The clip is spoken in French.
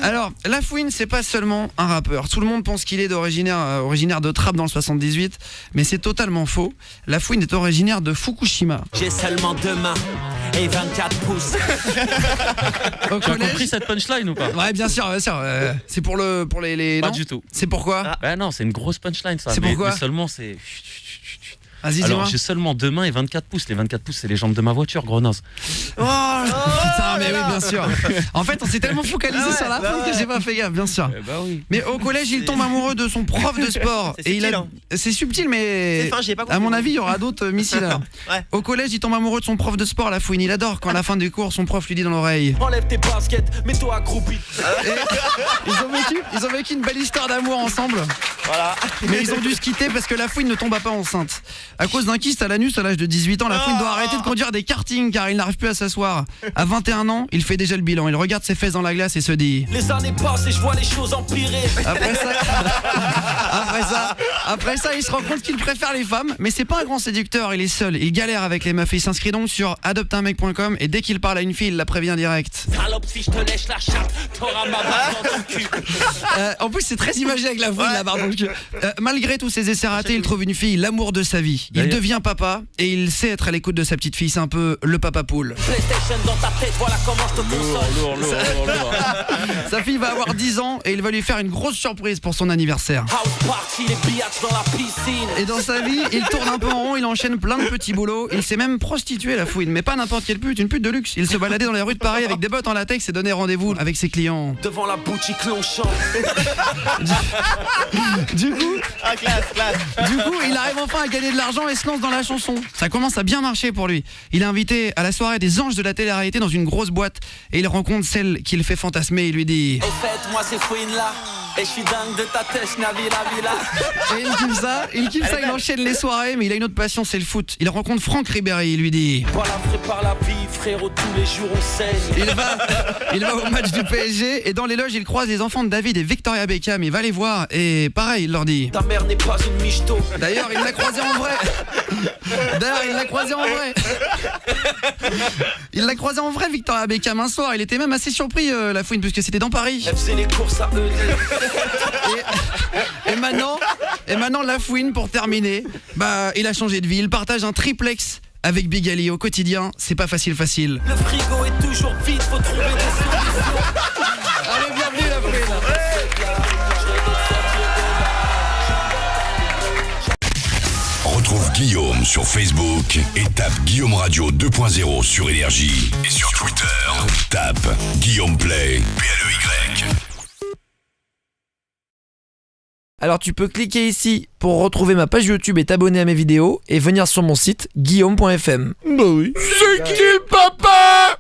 Alors, La Fouine, c'est pas seulement un rappeur. Tout le monde pense qu'il est originaire de Trappes dans le 78, mais c'est totalement faux. La Fouine est originaire de Fukushima. J'ai seulement 2 mains et 24 pouces. Tu as compris cette punchline ou pas? Ouais, bien sûr, bien sûr. C'est pour les. Pas Non du tout. C'est pourquoi? Bah non, c'est une grosse punchline ça. C'est pourquoi? Mais seulement c'est. Vas-y, Alors dis-moi. j'ai seulement 2 mains et 24 pouces. Les 24 pouces, c'est les jambes de ma voiture, gros naze. Oh, putain, mais oui, bien sûr. En fait, on s'est tellement focalisé sur la Fouine que j'ai pas fait gaffe, bien sûr. Bah oui. Mais au collège, il tombe amoureux de son prof de sport. C'est subtil, hein. C'est subtil, mais C'est fin, j'ai pas compris. à mon avis, il y aura d'autres missiles. Alors. Ouais. Au collège, il tombe amoureux de son prof de sport, La Fouine. Il adore quand à la fin du cours, son prof lui dit dans l'oreille. Enlève tes baskets, mets-toi accroupi. Ils ont vécu une belle histoire d'amour ensemble. Voilà. Mais ils ont dû se quitter parce que La Fouine ne tomba pas enceinte. À cause d'un kyste à l'anus à l'âge de 18 ans, La Fouine doit arrêter de conduire des kartings car il n'arrive plus à s'asseoir. À 21 ans, il fait déjà le bilan. Il regarde ses fesses dans la glace et se dit. Les années passent et je vois les choses empirer. Après ça, il se rend compte qu'il préfère les femmes, mais c'est pas un grand séducteur, il est seul, il galère avec les meufs. Il s'inscrit donc sur adopteunmec.com et dès qu'il parle à une fille, il la prévient direct. Salope, si je te lèche la chatte, t'auras ma barbe dans ton cul. En plus, c'est très imagé avec la Fouine, la barbe dans le cul. Malgré tous ses essais ratés, il trouve une fille, l'amour de sa vie. Il devient papa et il sait être à l'écoute de sa petite fille. C'est un peu le papa poule. PlayStation dans ta tête, voilà comment je te console. Lourd. Sa fille va avoir 10 ans et il va lui faire une grosse surprise pour son anniversaire. House party, les billets dans la piscine. Et dans sa vie, il tourne un peu en rond, il enchaîne plein de petits boulots. Il s'est même prostitué, La Fouine, mais pas n'importe quelle pute, une pute de luxe. Il se baladait dans les rues de Paris avec des bottes en latex et donnait rendez-vous avec ses clients. Devant la boutique Longchamp. Du coup, Classe. Du coup, il arrive enfin à gagner de l'argent et se lance dans la chanson. Ça commence à bien marcher pour lui. Il est invité à la soirée des anges de la télé-réalité dans une grosse boîte et il rencontre celle qui le fait fantasmer et lui dit. Au fait, moi c'est Fouine là. Et je suis dingue de ta tête, Navila Villa. Et il kiffe ça, il enchaîne les soirées, mais il a une autre passion, c'est le foot. Il rencontre Franck Ribéry, il lui dit. Voilà, prépare la vie, frérot, tous les jours on saigne. Il va au match du PSG et dans les loges, il croise les enfants de David et Victoria Beckham. Il va les voir et pareil, il leur dit. Ta mère n'est pas une michto. D'ailleurs, il l'a croisé en vrai. Il l'a croisé en vrai, Victoria Beckham, un soir. Il était même assez surpris, La Fouine, puisque c'était dans Paris. Elle faisait les courses à ED. Et maintenant, La Fouine, pour terminer, il a changé de vie. Il partage un triplex avec Big Ali au quotidien. C'est pas facile. Le frigo est toujours vide, faut trouver des solutions. Allez, bienvenue, La Fouine. Retrouve Guillaume sur Facebook et tape Guillaume Radio 2.0 sur Énergie. Et sur Twitter, tape Guillaume Play, PLEY. Alors tu peux cliquer ici pour retrouver ma page YouTube et t'abonner à mes vidéos et venir sur mon site guillaume.fm. Bah oui. C'est qui le papa ?